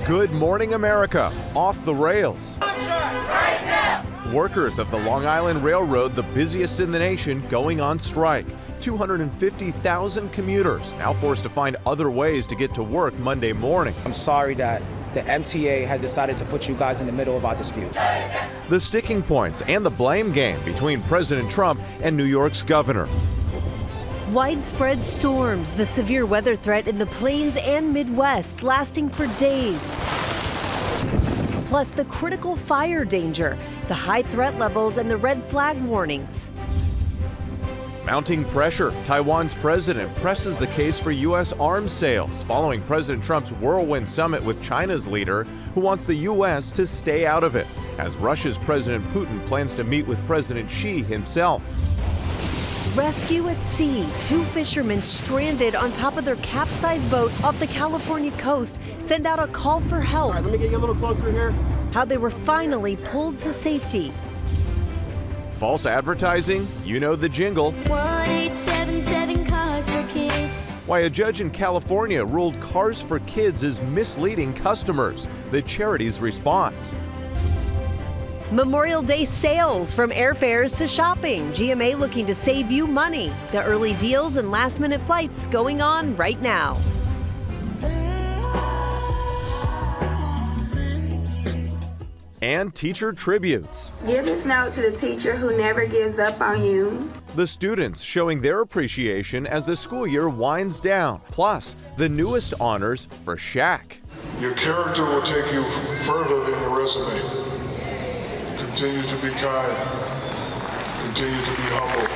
Good morning, America. Off the rails. Right now. Workers of the Long Island Railroad, the busiest in the nation, going on strike. 250,000 commuters now forced to find other ways to get to work Monday morning. I'm sorry that the MTA has decided to put you guys in the middle of our dispute. The sticking points and the blame game between President Trump and New York's governor. Widespread storms, the severe weather threat in the plains and Midwest lasting for days. Plus the critical fire danger, the high threat levels and the red flag warnings. Mounting pressure, Taiwan's president presses the case for U.S. arms sales following President Trump's whirlwind summit with China's leader, who wants the U.S. to stay out of it, as Russia's President Putin plans to meet with President Xi himself. Rescue at sea. 2 fishermen stranded on top of their capsized boat off the California coast send out a call for help. All right, let me get you a little closer here. How they were finally pulled to safety. False advertising? You know the jingle. 1-877 Cars for Kids. Why a judge in California ruled Cars for Kids is misleading customers. The charity's response. Memorial Day sales, from airfares to shopping. GMA looking to save you money. The early deals and last-minute flights going on right now. And teacher tributes. Give this note to the teacher who never gives up on you. The students showing their appreciation as the school year winds down. Plus, the newest honors for Shaq. Your character will take you further than your resume. Continue to be kind. Continue to be humble.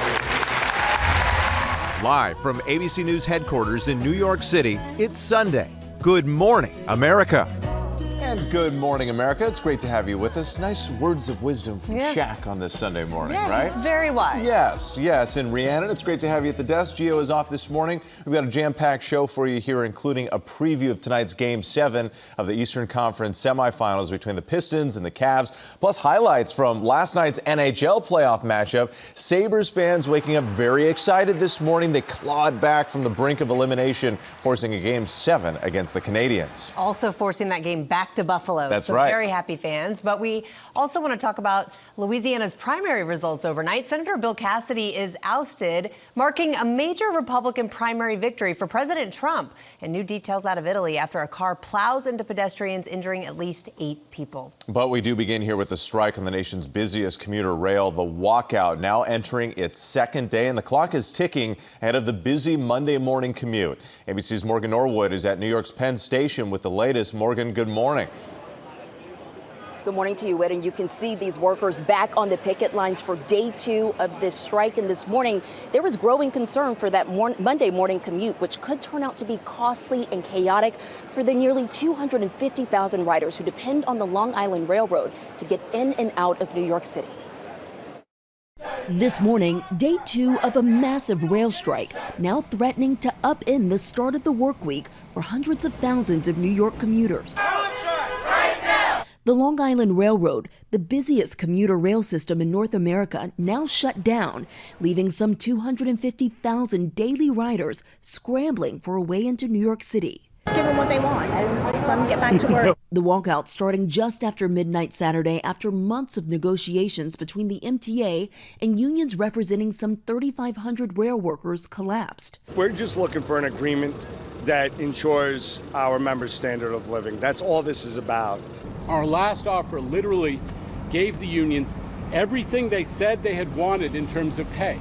Live from ABC News headquarters in New York City, it's Sunday. Good morning, America. And good morning, America. It's great to have you with us. Nice words of wisdom from Shaq on this Sunday morning, right? It's very wise. Yes. And Rhiannon, it's great to have you at the desk. Gio is off this morning. We've got a jam-packed show for you here, including a preview of tonight's Game 7 of the Eastern Conference semifinals between the Pistons and the Cavs, plus highlights from last night's NHL playoff matchup. Sabres fans waking up very excited this morning. They clawed back from the brink of elimination, forcing a Game 7 against the Canadiens. Also forcing that game back to Buffalo. That's so right. Very happy fans. But we also want to talk about Louisiana's primary results overnight. Senator Bill Cassidy is ousted, marking a major Republican primary victory for President Trump. And new details out of Italy after a car plows into pedestrians, injuring at least 8 people. But we do begin here with the strike on the nation's busiest commuter rail. The walkout now entering its second day, and the clock is ticking ahead of the busy Monday morning commute. ABC's Morgan Norwood is at New York's Penn Station with the latest. Morgan, good morning. Good morning to you, Ed, and you can see these workers back on the picket lines for day 2 of this strike. And this morning, there was growing concern for that Monday morning commute, which could turn out to be costly and chaotic for the nearly 250,000 riders who depend on the Long Island Railroad to get in and out of New York City. This morning, day 2 of a massive rail strike, now threatening to upend the start of the work week for hundreds of thousands of New York commuters. The Long Island Railroad, the busiest commuter rail system in North America, now shut down, leaving some 250,000 daily riders scrambling for a way into New York City. Give them what they want and let them get back to work. The walkout starting just after midnight Saturday after months of negotiations between the MTA and unions representing some 3,500 rail workers collapsed. We're just looking for an agreement that ensures our members' standard of living. That's all this is about. Our last offer literally gave the unions everything they said they had wanted in terms of pay,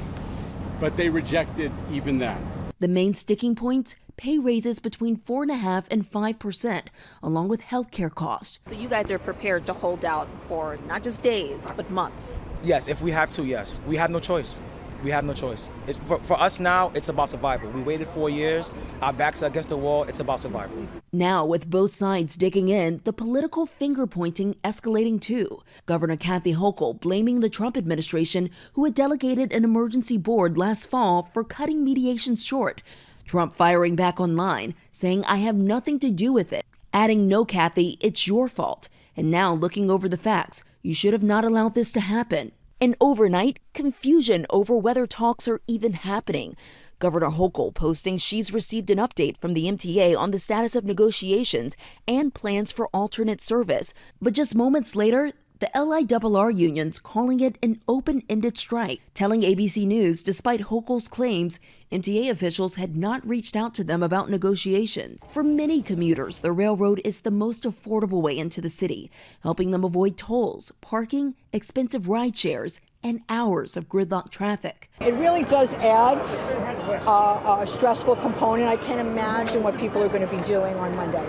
but they rejected even that. The main sticking points: pay raises between 4.5% and 5%, along with health care costs. So you guys are prepared to hold out for not just days, but months? Yes, if we have to, yes. We have no choice. We have no choice. It's for us now, it's about survival. We waited 4 years. Our backs are against the wall. It's about survival. Now, with both sides digging in, the political finger-pointing escalating too. Governor Kathy Hochul blaming the Trump administration, who had delegated an emergency board last fall for cutting mediations short. Trump firing back online, saying, "I have nothing to do with it." Adding, "No, Kathy, it's your fault." And now looking over the facts, you should have not allowed this to happen. And overnight, confusion over whether talks are even happening. Governor Hochul posting she's received an update from the MTA on the status of negotiations and plans for alternate service. But just moments later, the LIRR unions calling it an open-ended strike, telling ABC News despite Hochul's claims, MTA officials had not reached out to them about negotiations. For many commuters, the railroad is the most affordable way into the city, helping them avoid tolls, parking, expensive ride shares, and hours of gridlock traffic. It really does add a stressful component. I can't imagine what people are going to be doing on Monday.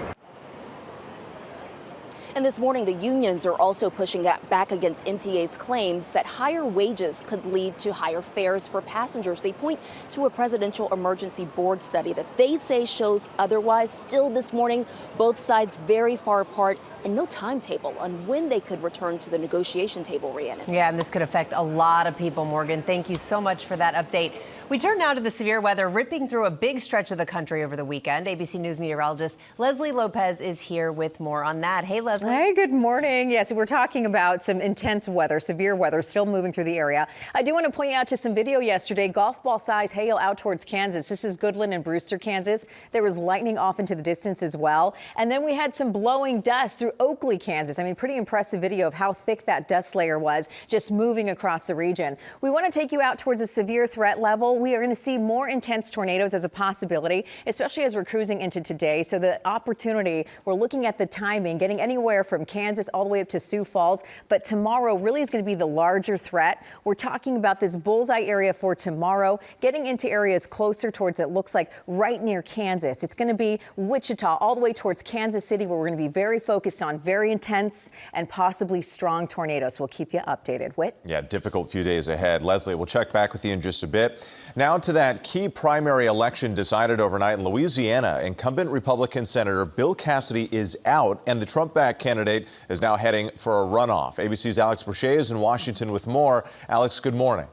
And this morning, the unions are also pushing back against MTA's claims that higher wages could lead to higher fares for passengers. They point to a presidential emergency board study that they say shows otherwise. Still this morning, both sides very far apart and no timetable on when they could return to the negotiation table, Rhiannon. Yeah, and this could affect a lot of people, Morgan. Thank you so much for that update. We turn now to the severe weather ripping through a big stretch of the country over the weekend. ABC News meteorologist Leslie Lopez is here with more on that. Hey, Leslie. Hey, good morning. Yes, we're talking about some intense weather, severe weather still moving through the area. I do want to point out to some video yesterday, golf ball size hail out towards Kansas. This is Goodland and Brewster, Kansas. There was lightning off into the distance as well. And then we had some blowing dust through Oakley, Kansas. I mean, pretty impressive video of how thick that dust layer was just moving across the region. We want to take you out towards a severe threat level. We are going to see more intense tornadoes as a possibility, especially as we're cruising into today. So the opportunity, we're looking at the timing, getting anywhere from Kansas all the way up to Sioux Falls. But tomorrow really is going to be the larger threat. We're talking about this bullseye area for tomorrow, getting into areas closer towards, it looks like, right near Kansas. It's going to be Wichita all the way towards Kansas City, where we're going to be very focused on very intense and possibly strong tornadoes. We'll keep you updated. Whit? Yeah, difficult few days ahead. Leslie, we'll check back with you in just a bit. Now to that key primary election decided overnight in Louisiana. Incumbent Republican Senator Bill Cassidy is out, and the Trump-backed candidate is now heading for a runoff. ABC's Alex Brochet is in Washington with more. Alex, good morning.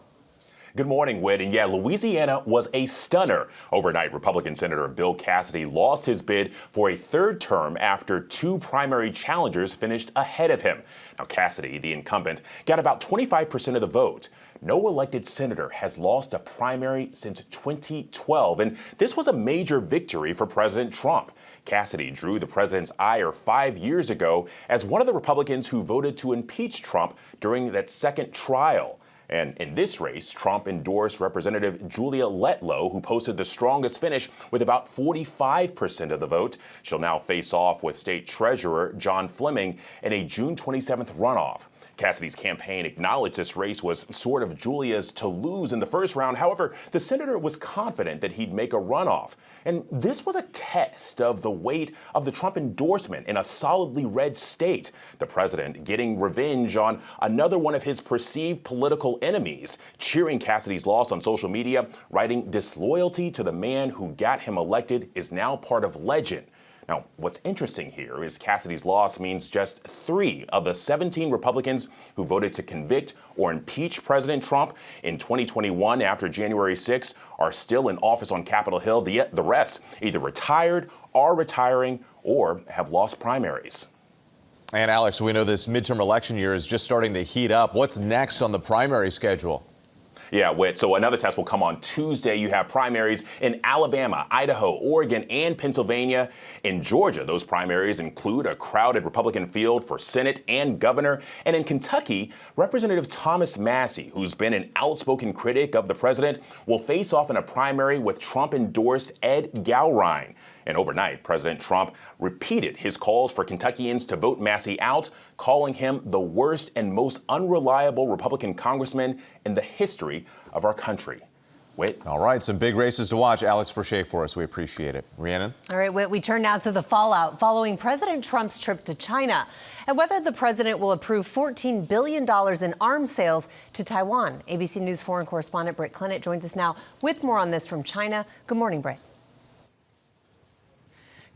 Good morning, Whit. And yeah, Louisiana was a stunner. Overnight, Republican Senator Bill Cassidy lost his bid for a third term after two primary challengers finished ahead of him. Now, Cassidy, the incumbent, got about 25% of the vote. No elected senator has lost a primary since 2012, and this was a major victory for President Trump. Cassidy drew the president's ire 5 years ago as one of the Republicans who voted to impeach Trump during that second trial. And in this race, Trump endorsed Representative Julia Letlow, who posted the strongest finish with about 45% of the vote. She'll now face off with State Treasurer John Fleming in a June 27th runoff. Cassidy's campaign acknowledged this race was sort of Julia's to lose in the first round. However, the senator was confident that he'd make a runoff. And this was a test of the weight of the Trump endorsement in a solidly red state. The president getting revenge on another one of his perceived political enemies, cheering Cassidy's loss on social media, writing disloyalty to the man who got him elected is now part of legend. Now, what's interesting here is Cassidy's loss means just 3 of the 17 Republicans who voted to convict or impeach President Trump in 2021 after January 6 are still in office on Capitol Hill. The rest either retired, are retiring, or have lost primaries. And Alex, we know this midterm election year is just starting to heat up. What's next on the primary schedule? Yeah, Whit. So another test will come on Tuesday. You have primaries in Alabama, Idaho, Oregon, and Pennsylvania. In Georgia, those primaries include a crowded Republican field for Senate and governor. And in Kentucky, Representative Thomas Massie, who's been an outspoken critic of the president, will face off in a primary with Trump-endorsed Ed Gowrine. And overnight, President Trump repeated his calls for Kentuckians to vote Massie out, calling him the worst and most unreliable Republican congressman in the history of our country. Whit. All right, some big races to watch. Alex Brochet for us. We appreciate it. Rhiannon? All right, Whit, we turn now to the fallout following President Trump's trip to China and whether the president will approve $14 billion in arms sales to Taiwan. ABC News foreign correspondent Britt Clennett joins us now with more on this from China. Good morning, Britt.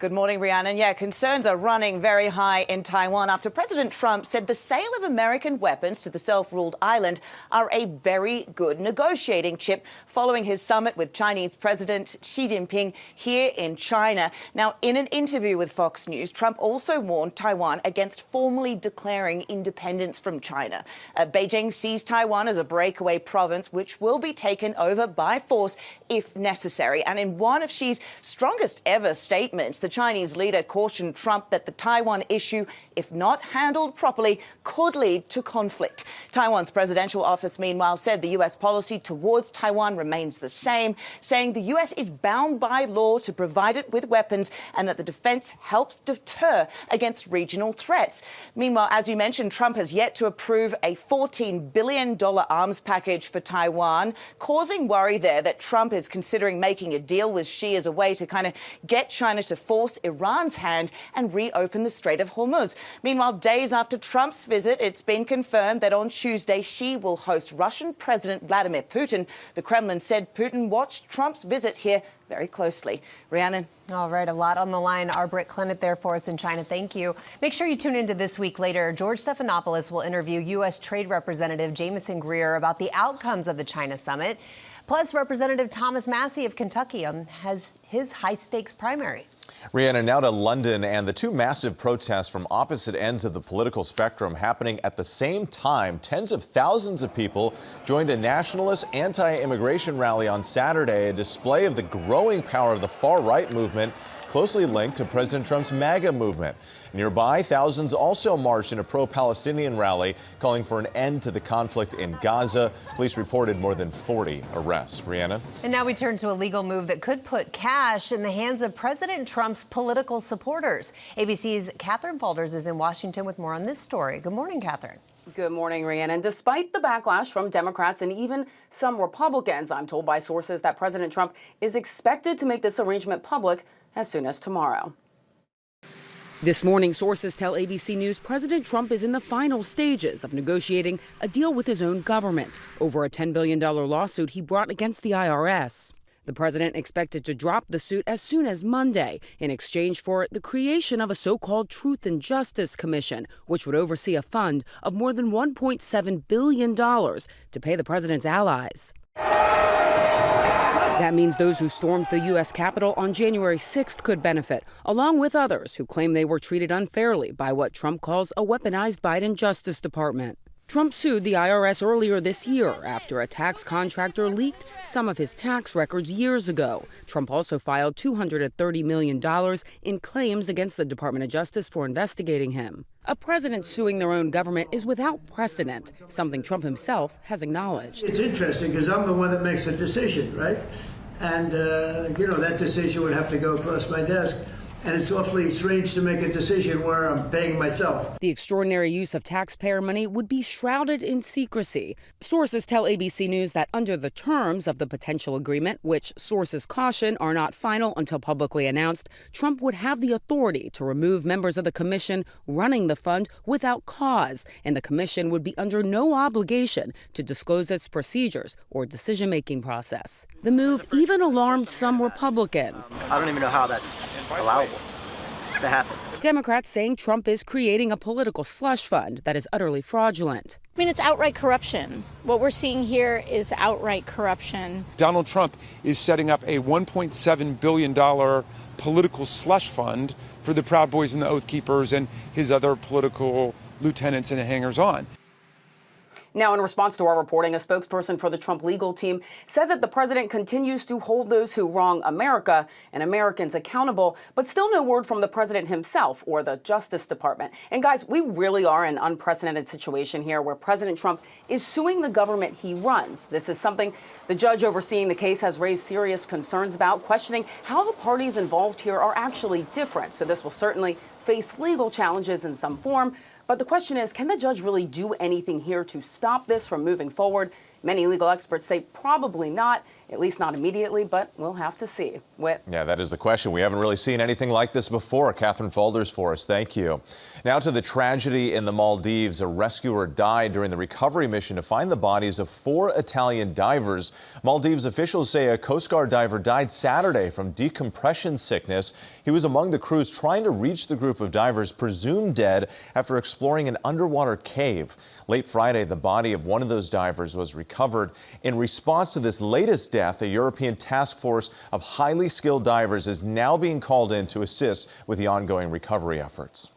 Good morning, Rhiannon. Yeah, concerns are running very high in Taiwan after President Trump said the sale of American weapons to the self-ruled island are a very good negotiating chip following his summit with Chinese President Xi Jinping here in China. Now, in an interview with Fox News, Trump also warned Taiwan against formally declaring independence from China. Beijing sees Taiwan as a breakaway province which will be taken over by force if necessary. And in one of Xi's strongest ever statements, the Chinese leader cautioned Trump that the Taiwan issue, if not handled properly, could lead to conflict. Taiwan's presidential office, meanwhile, said the U.S. policy towards Taiwan remains the same, saying the U.S. is bound by law to provide it with weapons and that the defense helps deter against regional threats. Meanwhile, as you mentioned, Trump has yet to approve a $14 billion arms package for Taiwan, causing worry there that Trump is considering making a deal with Xi as a way to kind of get China to force Iran's hand and reopen the Strait of Hormuz. Meanwhile, days after Trump's visit, it's been confirmed that on Tuesday, Xi will host Russian President Vladimir Putin. The Kremlin said Putin watched Trump's visit here very closely. Rhiannon. All right, a lot on the line. Our Britt Clinton there for us in China. Thank you. Make sure you tune into This Week Later. George Stephanopoulos will interview U.S. Trade Representative Jamieson Greer about the outcomes of the China summit. Plus, Representative Thomas Massie of Kentucky has his high-stakes primary. Rhiannon, now to London, and the two massive protests from opposite ends of the political spectrum happening at the same time. Tens of thousands of people joined a nationalist anti-immigration rally on Saturday, a display of the growing power of the far-right movement, closely linked to President Trump's MAGA movement. Nearby, thousands also marched in a pro-Palestinian rally calling for an end to the conflict in Gaza. Police reported more than 40 arrests. Rhiannon? And now we turn to a legal move that could put cash in the hands of President Trump's political supporters. ABC's Catherine Falders is in Washington with more on this story. Good morning, Catherine. Good morning, Rhiannon. Despite the backlash from Democrats and even some Republicans, I'm told by sources that President Trump is expected to make this arrangement public as soon as tomorrow. This morning, sources tell ABC News President Trump is in the final stages of negotiating a deal with his own government over a $10 billion lawsuit he brought against the IRS. The president expected to drop the suit as soon as Monday in exchange for the creation of a so-called Truth and Justice Commission, which would oversee a fund of more than $1.7 billion to pay the president's allies. That means those who stormed the U.S. Capitol on January 6th could benefit, along with others who claim they were treated unfairly by what Trump calls a weaponized Biden Justice Department. Trump sued the IRS earlier this year after a tax contractor leaked some of his tax records years ago. Trump also filed $230 million in claims against the Department of Justice for investigating him. A president suing their own government is without precedent, something Trump himself has acknowledged. It's interesting because I'm the one that makes the decision, right? And, that decision would have to go across my desk. And it's awfully strange to make a decision where I'm paying myself. The extraordinary use of taxpayer money would be shrouded in secrecy. Sources tell ABC News that under the terms of the potential agreement, which sources caution are not final until publicly announced, Trump would have the authority to remove members of the commission running the fund without cause, and the commission would be under no obligation to disclose its procedures or decision-making process. The move even alarmed some Republicans. I don't even know how that's allowable to happen. Democrats saying Trump is creating a political slush fund that is utterly fraudulent. I mean, it's outright corruption. What we're seeing here is outright corruption. Donald Trump is setting up a $1.7 billion political slush fund for the Proud Boys and the Oath Keepers and his other political lieutenants and hangers-on. Now, in response to our reporting, a spokesperson for the Trump legal team said that the president continues to hold those who wrong America and Americans accountable, but still no word from the president himself or the Justice Department. And guys, we really are in an unprecedented situation here where President Trump is suing the government he runs. This is something the judge overseeing the case has raised serious concerns about, questioning how the parties involved here are actually different. So this will certainly face legal challenges in some form. But the question is, can the judge really do anything here to stop this from moving forward? Many legal experts say probably not, at least not immediately, but we'll have to see. Whit. Yeah, that is the question. We haven't really seen anything like this before. Catherine Faulders for us. Thank you. Now to the tragedy in the Maldives. A rescuer died during the recovery mission to find the bodies of 4 Italian divers. Maldives officials say a Coast Guard diver died Saturday from decompression sickness. He was among the crews trying to reach the group of divers presumed dead after exploring an underwater cave. Late Friday, the body of one of those divers was recovered. In response to this latest death, a European task force of highly skilled divers is now being called in to assist with the ongoing recovery efforts.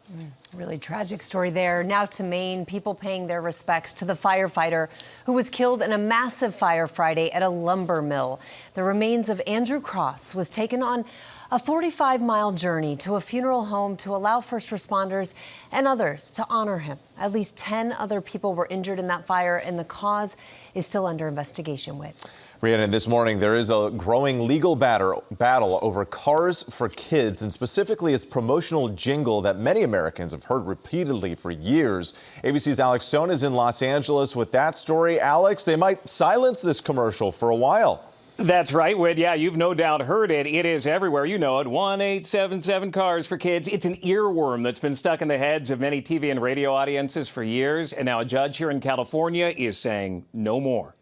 Really tragic story there. Now to Maine, people paying their respects to the firefighter who was killed in a massive fire Friday at a lumber mill. The remains of Andrew Cross was taken on a 45-mile journey to a funeral home to allow first responders and others to honor him. At least 10 other people were injured in that fire, and the cause is still under investigation. Whit. Rhiannon, this morning there is a growing legal battle over Cars for Kids, and specifically its promotional jingle that many Americans have heard repeatedly for years. ABC's Alex Stone is in Los Angeles with that story. Alex, they might silence this commercial for a while. That's right, Whit. Yeah, you've no doubt heard it. It is everywhere. You know it. 1-877 Cars for Kids. It's an earworm that's been stuck in the heads of many TV and radio audiences for years. And now a judge here in California is saying no more.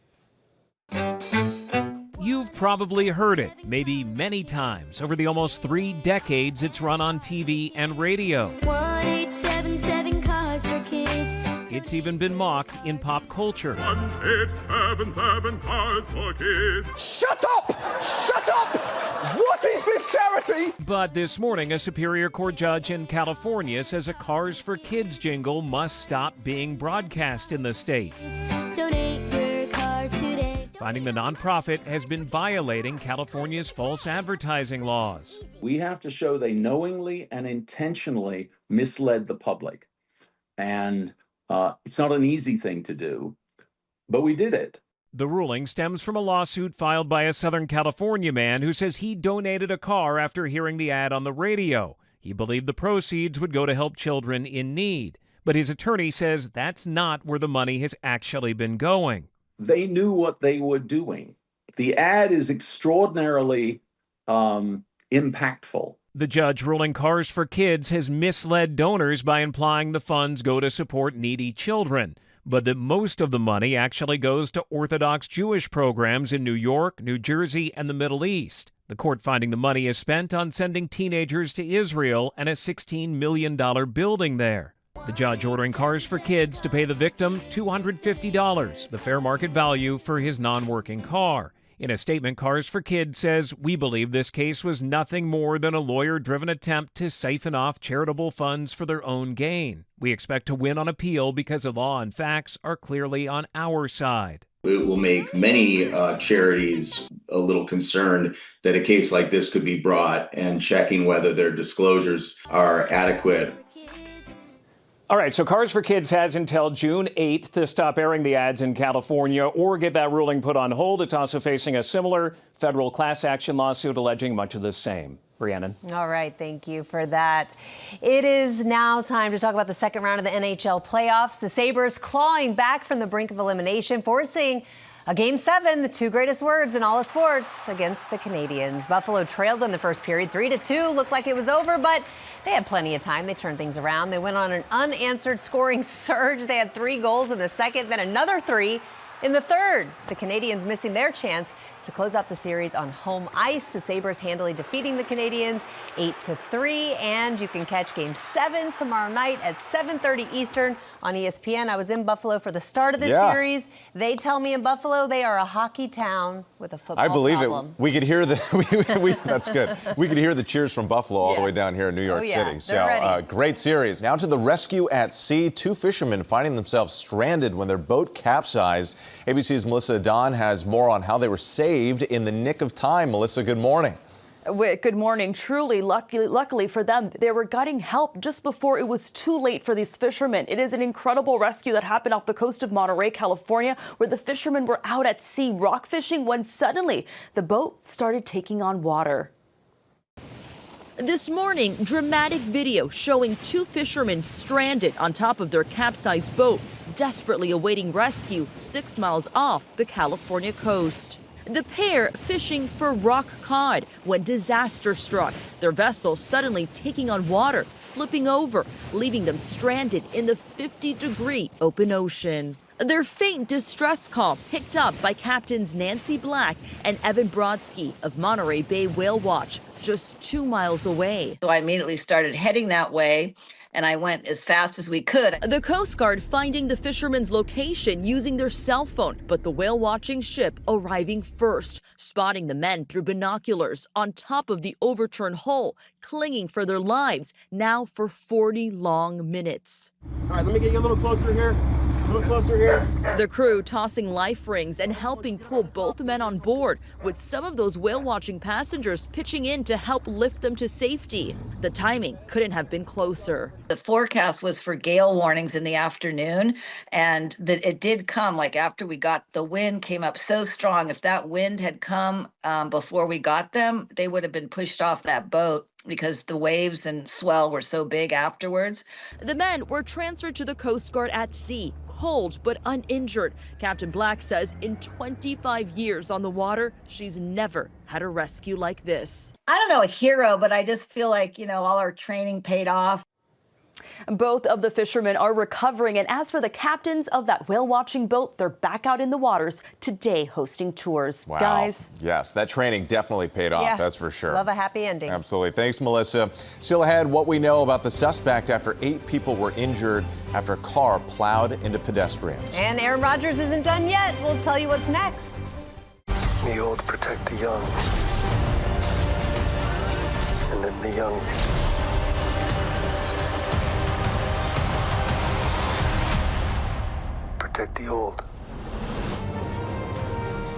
You've probably heard it, maybe many times, over the almost 3 decades it's run on TV and radio. 1-877 Cars for Kids. It's even been mocked in pop culture. 1-877 Cars for Kids. Shut up! Shut up! What is this charity? But this morning, a Superior Court judge in California says a Cars for Kids jingle must stop being broadcast in the state. Donate your car today. Finding the nonprofit has been violating California's false advertising laws. We have to show they knowingly and intentionally misled the public. And it's not an easy thing to do, but we did it. The ruling stems from a lawsuit filed by a Southern California man who says he donated a car after hearing the ad on the radio. He believed the proceeds would go to help children in need, but his attorney says that's not where the money has actually been going. They knew what they were doing. The ad is extraordinarily impactful. The judge ruling Cars for Kids has misled donors by implying the funds go to support needy children, but that most of the money actually goes to Orthodox Jewish programs in New York, New Jersey, and the Middle East. The court finding the money is spent on sending teenagers to Israel and a $16 million building there. The judge ordering Cars for Kids to pay the victim $250, the fair market value for his non-working car. In a statement, Cars for Kids says, "We believe this case was nothing more than a lawyer-driven attempt to siphon off charitable funds for their own gain. We expect to win on appeal because the law and facts are clearly on our side." It will make many charities a little concerned that a case like this could be brought, and checking whether their disclosures are adequate. All right, so Cars for Kids has until June 8th to stop airing the ads in California or get that ruling put on hold. It's also facing a similar federal class action lawsuit alleging much of the same. Rhiannon. All right, thank you for that. It is now time to talk about the second round of the NHL playoffs. The Sabres clawing back from the brink of elimination, forcing a Game 7, the 2 greatest words in all of sports, against the Canadiens. Buffalo trailed in the first period 3-2. Looked like it was over, but they had plenty of time. They turned things around. They went on an unanswered scoring surge. They had 3 goals in the second, then another 3 in the third. The Canadiens missing their chance to close out the series on home ice. The Sabres handily defeating the Canadiens 8-3. And you can catch Game 7 tomorrow night at 7:30 Eastern on ESPN. I was in Buffalo for the start of this series. They tell me in Buffalo they are a hockey town with a football I believe problem. it. We could hear that's good. We could hear the cheers from Buffalo all the way down here in New York City. So great series. Now to the rescue at sea. 2 fishermen finding themselves stranded when their boat capsized. ABC's Melissa Don has more on how they were saved in the nick of time. Melissa, good morning. Good morning. Truly, luckily for them, they were getting help just before it was too late for these fishermen. It is an incredible rescue that happened off the coast of Monterey, California, where the fishermen were out at sea rock fishing when suddenly the boat started taking on water. This morning, dramatic video showing 2 fishermen stranded on top of their capsized boat. desperately awaiting rescue 6 miles off the California coast. The pair fishing for rock cod when disaster struck, their vessel suddenly taking on water, flipping over, leaving them stranded in the 50-degree open ocean. Their faint distress call picked up by Captains Nancy Black and Evan Brodsky of Monterey Bay Whale Watch, just 2 miles away. So I immediately started heading that way, and I went as fast as we could. The Coast Guard finding the fisherman's location using their cell phone, but the whale watching ship arriving first, spotting the men through binoculars on top of the overturned hull, clinging for their lives, now for 40 long minutes. All right, let me get you a little closer here. A little closer here. The crew tossing life rings and helping pull both men on board, with some of those whale-watching passengers pitching in to help lift them to safety. The timing couldn't have been closer. The forecast was for gale warnings in the afternoon, and it did come like after we got the wind came up so strong. If that wind had come before we got them, they would have been pushed off that boat because the waves and swell were so big afterwards. The men were transferred to the Coast Guard at sea, cold but uninjured. Captain Black says in 25 years on the water, she's never had a rescue like this. I don't know a hero, but I just feel like, all our training paid off. Both of the fishermen are recovering, and as for the captains of that whale-watching boat, they're back out in the waters today hosting tours. Wow. Guys. Yes, that training definitely paid off, Yeah. that's for sure. Love a happy ending. Absolutely. Thanks, Melissa. Still ahead, what we know about the suspect after 8 people were injured after a car plowed into pedestrians. And Aaron Rodgers isn't done yet. We'll tell you what's next. The old protect the young. And then the young protect the old.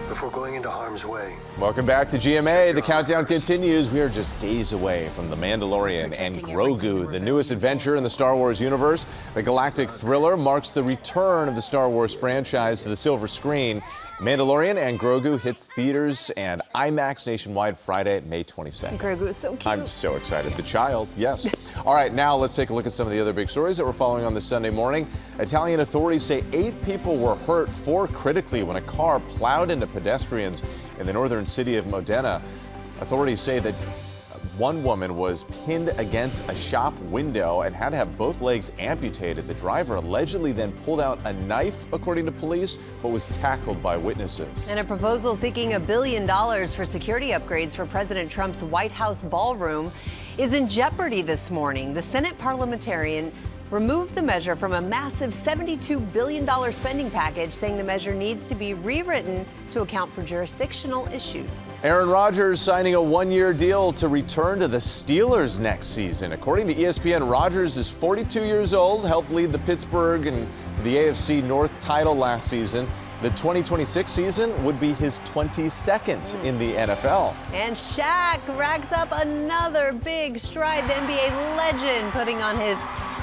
Before going into harm's way. Welcome back to GMA. The countdown continues. We are just days away from The Mandalorian and Grogu, the newest adventure in the Star Wars universe. The galactic thriller marks the return of the Star Wars franchise to the silver screen. Mandalorian and Grogu hits theaters and IMAX nationwide Friday, May 22nd. Grogu is so cute. I'm so excited. The child, yes. All right, now let's take a look at some of the other big stories that we're following on this Sunday morning. Italian authorities say 8 people were hurt, 4 critically, when a car plowed into pedestrians in the northern city of Modena. Authorities say that one woman was pinned against a shop window and had to have both legs amputated. The driver allegedly then pulled out a knife, according to police, but was tackled by witnesses. And a proposal seeking $1 billion for security upgrades for President Trump's White House ballroom is in jeopardy this morning. The Senate parliamentarian removed the measure from a massive $72 billion spending package, saying the measure needs to be rewritten to account for jurisdictional issues. Aaron Rodgers signing a 1-year deal to return to the Steelers next season. According to ESPN, Rodgers is 42 years old, helped lead the Pittsburgh and the AFC North title last season. The 2026 season would be his 22nd in the NFL. And Shaq racks up another big stride. The NBA legend putting on his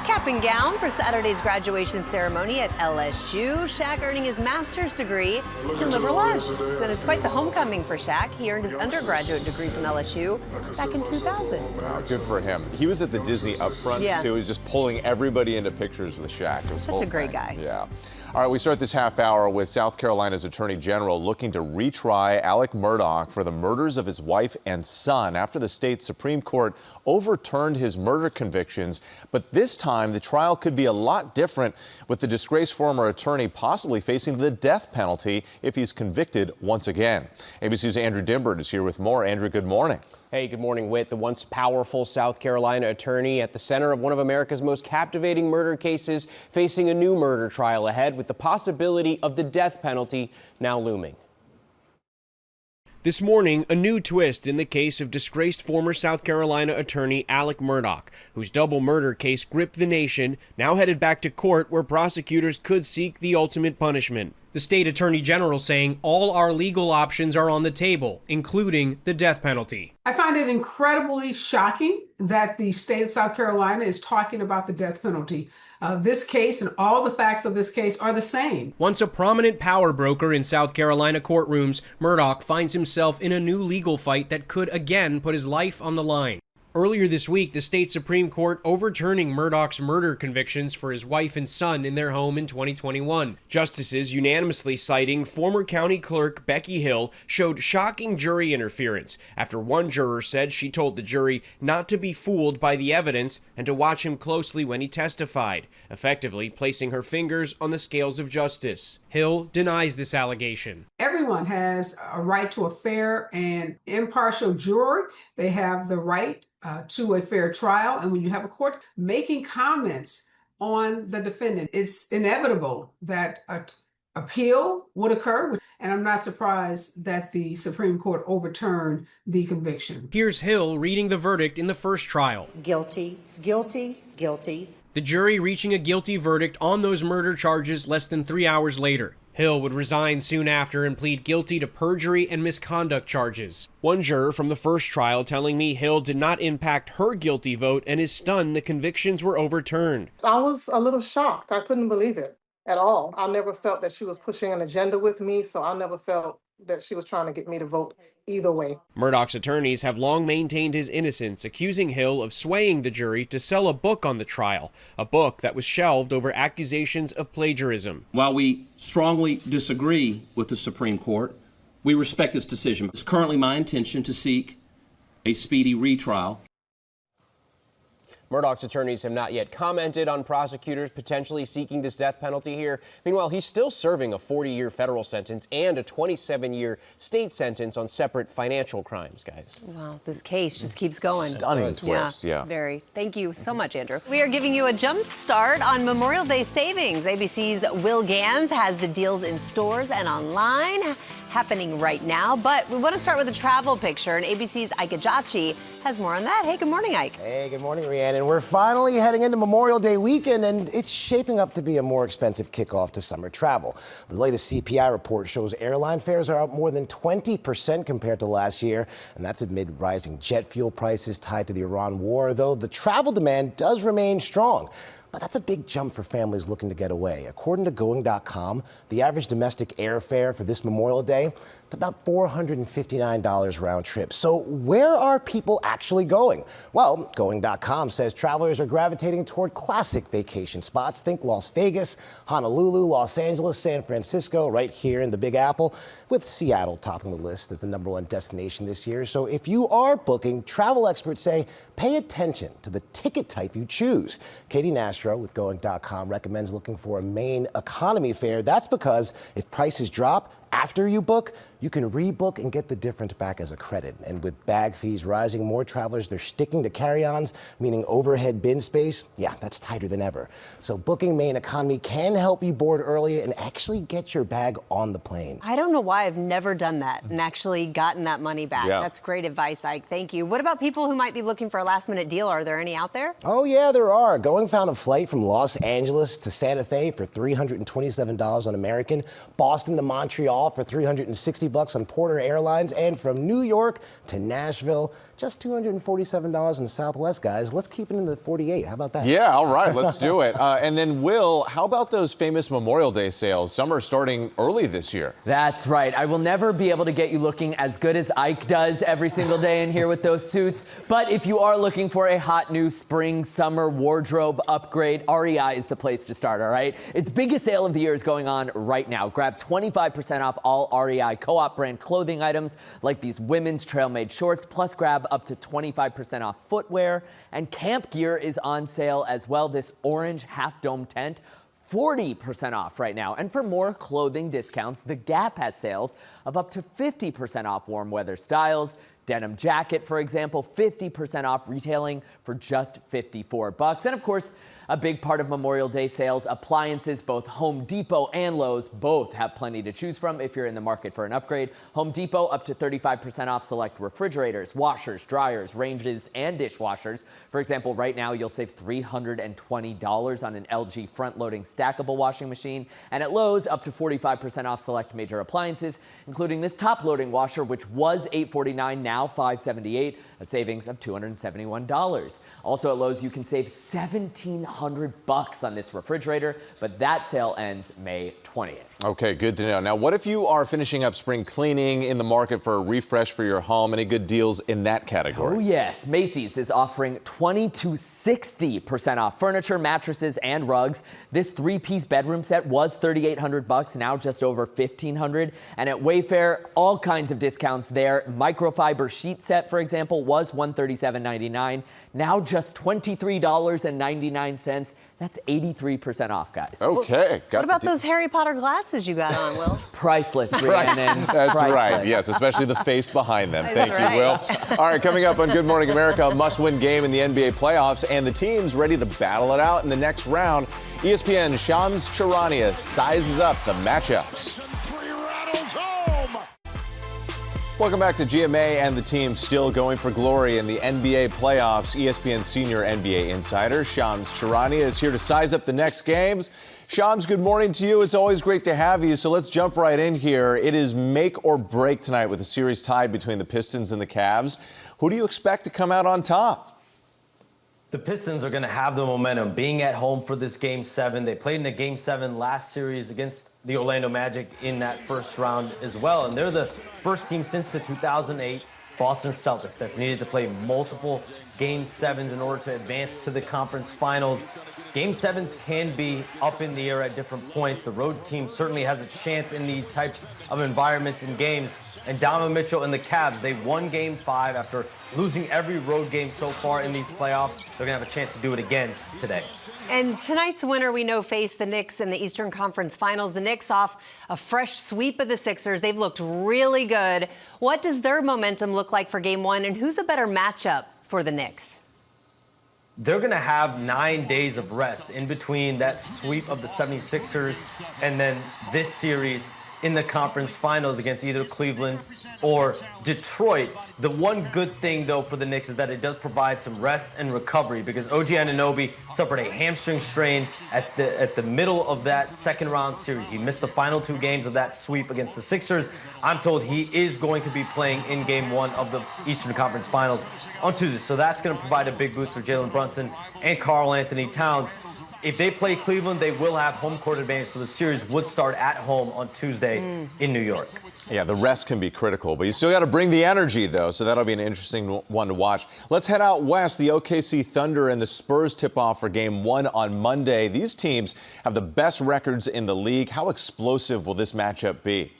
cap and gown for Saturday's graduation ceremony at LSU. Shaq earning his master's degree in liberal arts. And it's quite the homecoming for Shaq. He earned his undergraduate degree from LSU back in 2000. Wow, good for him. He was at the Disney Upfronts, too. He was just pulling everybody into pictures with Shaq. It was Such a great guy. Yeah. All right, we start this half hour with South Carolina's Attorney General looking to retry Alec Murdaugh for the murders of his wife and son after the state Supreme Court overturned his murder convictions. But this time, the trial could be a lot different, with the disgraced former attorney possibly facing the death penalty if he's convicted once again. ABC's Andrew Dimbert is here with more. Andrew, good morning. Hey, good morning, Whit. The once powerful South Carolina attorney at the center of one of America's most captivating murder cases, facing a new murder trial ahead with the possibility of the death penalty now looming. This morning, a new twist in the case of disgraced former South Carolina attorney Alec Murdaugh, whose double murder case gripped the nation, now headed back to court where prosecutors could seek the ultimate punishment. The state attorney general saying all our legal options are on the table, including the death penalty. I find it incredibly shocking that the state of South Carolina is talking about the death penalty. This case and all the facts of this case are the same. Once a prominent power broker in South Carolina courtrooms, Murdaugh finds himself in a new legal fight that could again put his life on the line. Earlier this week, the state Supreme Court overturning Murdoch's murder convictions for his wife and son in their home in 2021. Justices unanimously citing former county clerk Becky Hill showed shocking jury interference after one juror said she told the jury not to be fooled by the evidence and to watch him closely when he testified, effectively placing her fingers on the scales of justice. Hill denies this allegation. Everyone has a right to a fair and impartial jury. They have the right to a fair trial. And when you have a court making comments on the defendant, it's inevitable that an appeal would occur. And I'm not surprised that the Supreme Court overturned the conviction. Here's Hill reading the verdict in the first trial. Guilty, guilty, guilty. The jury reaching a guilty verdict on those murder charges less than 3 hours later. Hill would resign soon after and plead guilty to perjury and misconduct charges. One juror from the first trial telling me Hill did not impact her guilty vote and is stunned the convictions were overturned. I was a little shocked. I couldn't believe it at all. I never felt that she was pushing an agenda with me, so I never felt that she was trying to get me to vote either way. Murdoch's attorneys have long maintained his innocence, accusing Hill of swaying the jury to sell a book on the trial, a book that was shelved over accusations of plagiarism. While we strongly disagree with the Supreme Court, we respect this decision. It's currently my intention to seek a speedy retrial. Murdoch's attorneys have not yet commented on prosecutors potentially seeking this death penalty here. Meanwhile, he's still serving a 40-year federal sentence and a 27-year state sentence on separate financial crimes, guys. Wow, this case just keeps going. Stunning twist, yeah. Very. Thank you so much, Andrew. We are giving you a jump start on Memorial Day savings. ABC's Will Gans has the deals in stores and online happening right now. But we want to start with a travel picture, and ABC's Ike Ajachi has more on that. Hey, good morning, Ike. Hey, good morning, Rhiannon. We're finally heading into Memorial Day weekend, and it's shaping up to be a more expensive kickoff to summer travel. The latest CPI report shows airline fares are up more than 20% compared to last year, and that's amid rising jet fuel prices tied to the Iran war, though the travel demand does remain strong. But that's a big jump for families looking to get away. According to Going.com, the average domestic airfare for this Memorial Day, it's about $459 round trip. So where are people actually going? Well, Going.com says travelers are gravitating toward classic vacation spots. Think Las Vegas, Honolulu, Los Angeles, San Francisco, right here in the Big Apple, with Seattle topping the list as the #1 destination this year. So if you are booking, travel experts say pay attention to the ticket type you choose. Katie Nastro with Going.com recommends looking for a main economy fare. That's because if prices drop after you book, you can rebook and get the difference back as a credit. And with bag fees rising, more travelers, they're sticking to carry-ons, meaning overhead bin space. Yeah, that's tighter than ever. So booking main economy can help you board early and actually get your bag on the plane. I don't know why I've never done that and actually gotten that money back. Yeah. That's great advice, Ike. Thank you. What about people who might be looking for a last-minute deal? Are there any out there? Oh, yeah, there are. Going found a flight from Los Angeles to Santa Fe for $327 on American, Boston to Montreal for $360 on Porter Airlines, and from New York to Nashville, just $247 in Southwest, guys. Let's keep it in the 48. How about that? Yeah, all right, let's do it. And then, Will, how about those famous Memorial Day sales? Some are starting early this year. That's right. I will never be able to get you looking as good as Ike does every single day in here with those suits. But if you are looking for a hot new spring, summer wardrobe upgrade, REI is the place to start, all right? Its biggest sale of the year is going on right now. Grab 25% off all REI co-op brand clothing items like these women's trail-made shorts, plus grab up to 25% off footwear, and camp gear is on sale as well. This orange half-dome tent, 40% off right now. And for more clothing discounts, The Gap has sales of up to 50% off warm weather styles. Denim jacket, for example, 50% off, retailing for just $54. And of course, a big part of Memorial Day sales, appliances. Both Home Depot and Lowe's both have plenty to choose from if you're in the market for an upgrade. Home Depot up to 35% off select refrigerators, washers, dryers, ranges, and dishwashers. For example, right now you'll save $320 on an LG front-loading stackable washing machine. And at Lowe's, up to 45% off select major appliances, including this top-loading washer, which was $849, now now $578, a savings of $271. Also at Lowe's, you can save $1,700 on this refrigerator, but that sale ends May 20th. Okay, good to know. Now, what if you are finishing up spring cleaning, in the market for a refresh for your home? Any good deals in that category? Oh, yes. Macy's is offering 20 to 60% off furniture, mattresses, and rugs. This three-piece bedroom set was $3,800, now just over $1,500. And at Wayfair, all kinds of discounts there. Microfiber sheet set, for example, was $137.99, now just $23.99. That's 83% off, guys. Okay. What about those Harry Potter glasses you got on, Will? Priceless, Rhiannon. That's Priceless. right. Yes, especially the face behind them. Thank right. you, Will. All right, coming up on Good Morning America, a must-win game in the NBA playoffs, and the teams ready to battle it out in the next round. ESPN Shams Charania sizes up the matchups. Welcome back to GMA, and the team still going for glory in the NBA playoffs. ESPN senior NBA insider Shams Charania is here to size up the next games. Shams, good morning to you. It's always great to have you. So let's jump right in here. It is make or break tonight with a series tied between the Pistons and the Cavs. Who do you expect to come out on top? The Pistons are going to have the momentum being at home for this Game 7. They played in the Game 7 last series against the Orlando Magic in that first round as well. And they're the first team since the 2008 Boston Celtics that's needed to play multiple Game 7s in order to advance to the conference finals. Game 7s can be up in the air at different points. The road team certainly has a chance in these types of environments and games. And Donovan Mitchell and the Cavs, they won Game 5 after losing every road game so far in these playoffs. They're going to have a chance to do it again today. And tonight's winner, we know, faced the Knicks in the Eastern Conference Finals. The Knicks off a fresh sweep of the Sixers. They've looked really good. What does their momentum look like for Game 1, and who's a better matchup for the Knicks? They're going to have 9 days of rest in between that sweep of the 76ers and then this series in the conference finals against either Cleveland or Detroit. The one good thing, though, for the Knicks is that it does provide some rest and recovery, because OG Anunoby suffered a hamstring strain at the middle of that second round series. He missed the final 2 games of that sweep against the Sixers. I'm told he is going to be playing in Game 1 of the Eastern Conference Finals on Tuesday. So that's going to provide a big boost for Jalen Brunson and Karl Anthony Towns. If they play Cleveland, they will have home court advantage, so the series would start at home on Tuesday in New York. Yeah, the rest can be critical, but you still got to bring the energy, though, so that'll be an interesting one to watch. Let's head out west. The OKC Thunder and the Spurs tip off for Game 1 on Monday. These teams have the best records in the league. How explosive will this matchup be?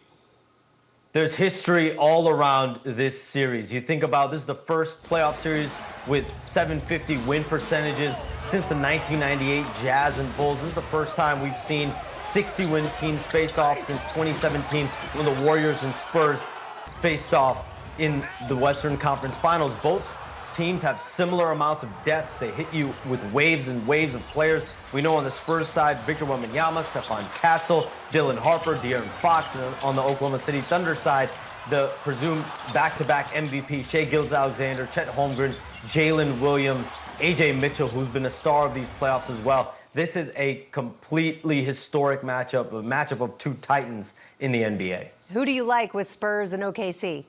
There's history all around this series. You think about this is the first playoff series with 750 win percentages since the 1998 Jazz and Bulls. This is the first time we've seen 60-win teams face off since 2017 when the Warriors and Spurs faced off in the Western Conference Finals. Both teams have similar amounts of depth. They hit you with waves and waves of players. We know on the Spurs side, Victor Wembanyama, Stephon Castle, Dylan Harper, De'Aaron Fox. And on the Oklahoma City Thunder side, the presumed back-to-back MVP, Shai Gilgeous-Alexander, Chet Holmgren, Jalen Williams, A.J. Mitchell, who's been a star of these playoffs as well. This is a completely historic matchup, a matchup of 2 titans in the NBA. Who do you like with Spurs and OKC?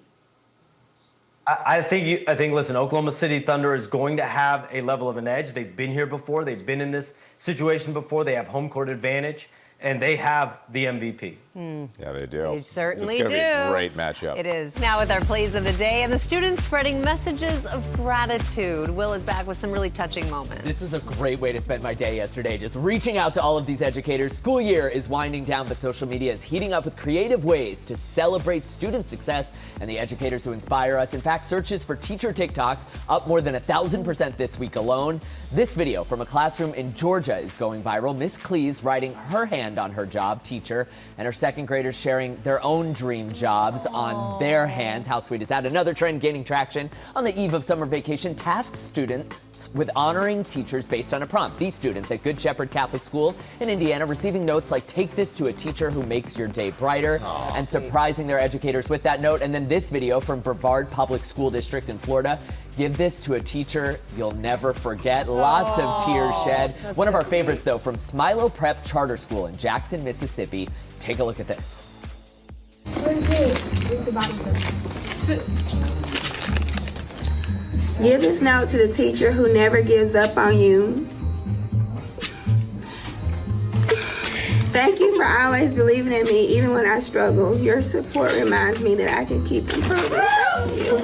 I think, listen, Oklahoma City Thunder is going to have a level of an edge. They've been here before. They've been in this situation before. They have home court advantage, and they have the MVP. Yeah, they do. They certainly do. It's going to be a great matchup. It is. Now with our plays of the day and the students spreading messages of gratitude. Will is back with some really touching moments. This was a great way to spend my day yesterday, just reaching out to all of these educators. School year is winding down, but social media is heating up with creative ways to celebrate student success and the educators who inspire us. In fact, searches for teacher TikToks up more than 1,000% this week alone. This video from a classroom in Georgia is going viral. Miss Cleese writing her hand on her job, teacher, and her second graders sharing their own dream jobs on their hands. How sweet is that? Another trend gaining traction on the eve of summer vacation tasks students with honoring teachers based on a prompt. These students at Good Shepherd Catholic School in Indiana receiving notes like, take this to a teacher who makes your day brighter, and surprising their educators with that note. And then this video from Brevard Public School District in Florida. Give this to a teacher you'll never forget. Lots of tears shed. One of our favorites, though, from Smilo Prep Charter School in Jackson, Mississippi. Take a look at this. What is this? It's about Give this note to the teacher who never gives up on you. Thank you for always believing in me, even when I struggle. Your support reminds me that I can keep improving. Thank you.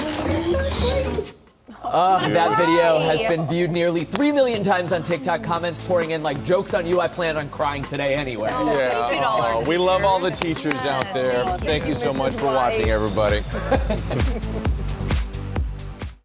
That video has been viewed nearly 3 million times on TikTok. Comments pouring in like, jokes on you, I plan on crying today anyway. Yeah. We love all the teachers out there. Thank you so much for watching, everybody.